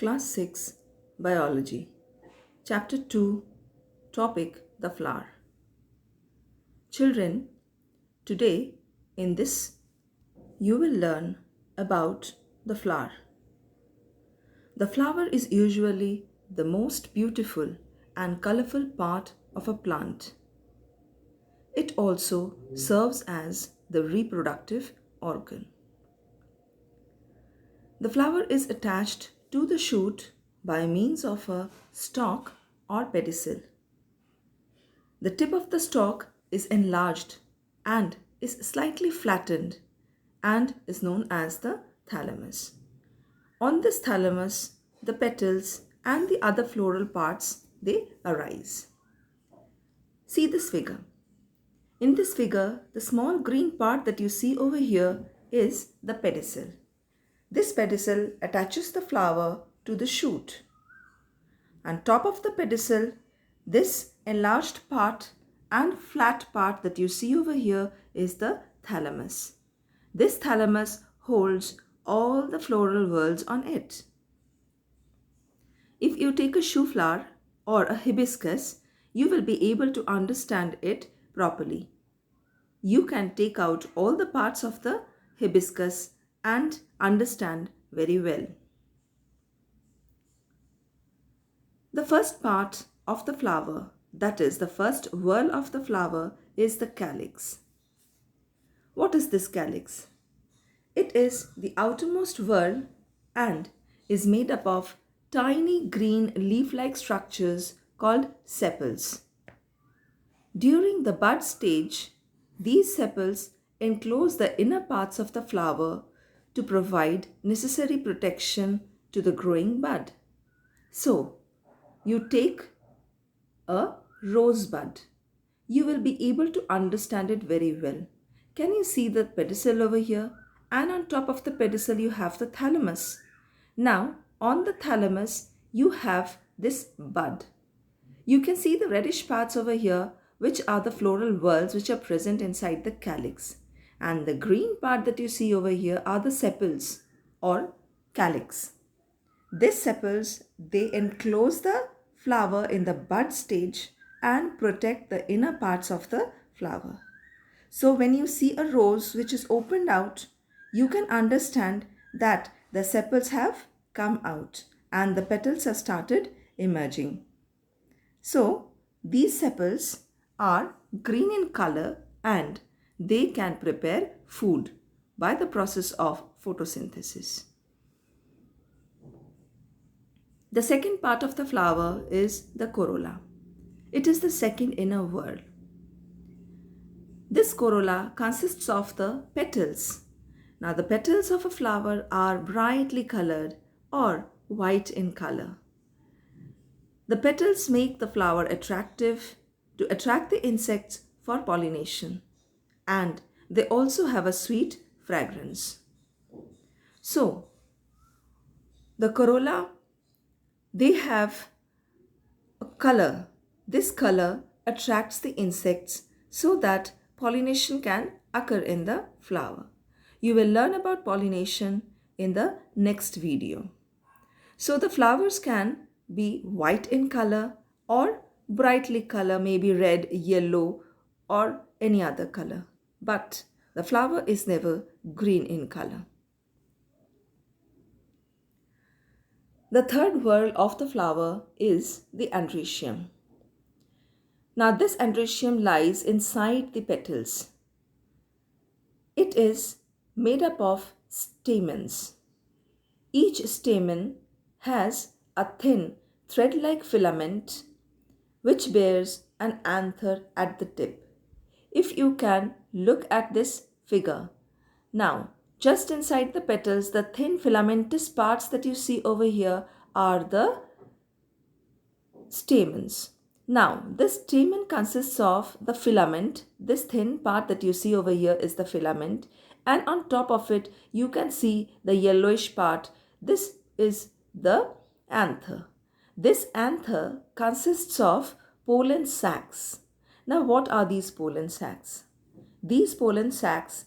Class 6 Biology Chapter 2 Topic The Flower. Children, today in this you will learn about the flower. The flower is usually the most beautiful and colorful part of a plant. It also serves as the reproductive organ. The flower is attached to the shoot by means of a stalk or pedicel. The tip of the stalk is enlarged and is slightly flattened and is known as the thalamus. On this thalamus, the petals and the other floral parts they arise. See this figure. In this figure, the small green part that you see over here is the pedicel. This pedicel attaches the flower to the shoot. On top of the pedicel, this enlarged part and flat part that you see over here is the thalamus. This thalamus holds all the floral whorls on it. If you take a shoe flower or a hibiscus, you will be able to understand it properly. You can take out all the parts of the hibiscus and understand very well. The first part of the flower, that is the first whorl of the flower, is the calyx. What is this calyx? It is the outermost whorl and is made up of tiny green leaf-like structures called sepals. During the bud stage, these sepals enclose the inner parts of the flower to provide necessary protection to the growing bud. So, you take a rosebud. You will be able to understand it very well. Can you see the pedicel over here? And on top of the pedicel you have the thalamus. Now, on the thalamus you have this bud. You can see the reddish parts over here, which are the floral whorls which are present inside the calyx. And the green part that you see over here are the sepals or calyx. These sepals, they enclose the flower in the bud stage and protect the inner parts of the flower. So when you see a rose which is opened out, you can understand that the sepals have come out and the petals have started emerging. So these sepals are green in color and they can prepare food by the process of photosynthesis. The second part of the flower is the corolla. It is the second inner whorl. This corolla consists of the petals. Now the petals of a flower are brightly colored or white in color. The petals make the flower attractive to attract the insects for pollination, and they also have a sweet fragrance. So, the corolla, they have a color. This color attracts the insects so that pollination can occur in the flower. You will learn about pollination in the next video. So the flowers can be white in color or brightly color, maybe red, yellow or any other color. But the flower is never green in color. The third whorl of the flower is the androecium. Now this androecium lies inside the petals. It is made up of stamens. Each stamen has a thin thread-like filament which bears an anther at the tip. If you can look at this figure. Now, just inside the petals, the thin filamentous parts that you see over here are the stamens. Now, this stamen consists of the filament. This thin part that you see over here is the filament. And on top of it, you can see the yellowish part. This is the anther. This anther consists of pollen sacs. Now, what are these pollen sacs? These pollen sacs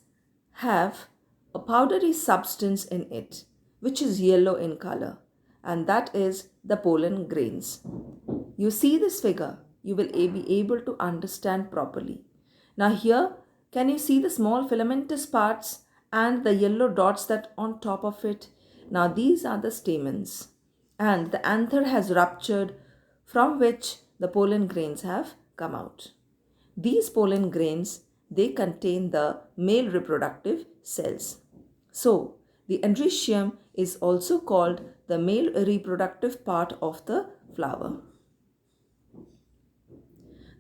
have a powdery substance in it, which is yellow in color. and that is the pollen grains. You see this figure, you will be able to understand properly. Now here, can you see the small filamentous parts and the yellow dots that on top of it? Now these are the stamens, and the anther has ruptured from which the pollen grains have come out. These pollen grains, they contain the male reproductive cells. So, the androecium is also called the male reproductive part of the flower.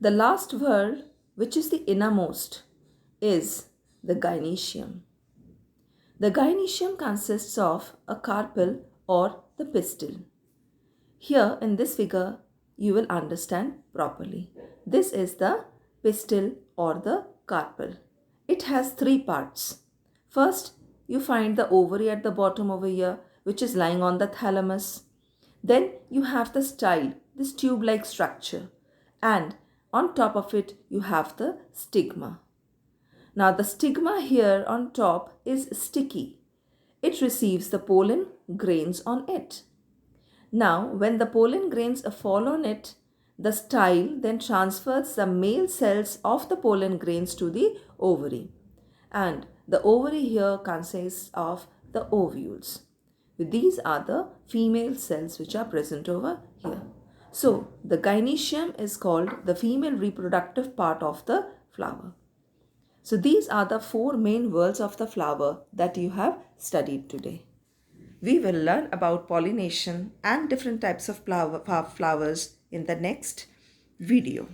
The last whorl, which is the innermost, is the gynoecium. The gynoecium consists of a carpel or the pistil. Here in this figure, you will understand properly. This is the pistil or the carpel. It has three parts. First, you find the ovary at the bottom over here, which is lying on the thalamus. Then you have the style, this tube-like structure, and on top of it you have the stigma. Now the stigma here on top is sticky. It receives the pollen grains on it. Now when the pollen grains fall on it, the style then transfers the male cells of the pollen grains to the ovary. And the ovary here consists of the ovules. These are the female cells which are present over here. So the gynoecium is called the female reproductive part of the flower. So these are the four main whorls of the flower that you have studied today. We will learn about pollination and different types of flowers in the next video.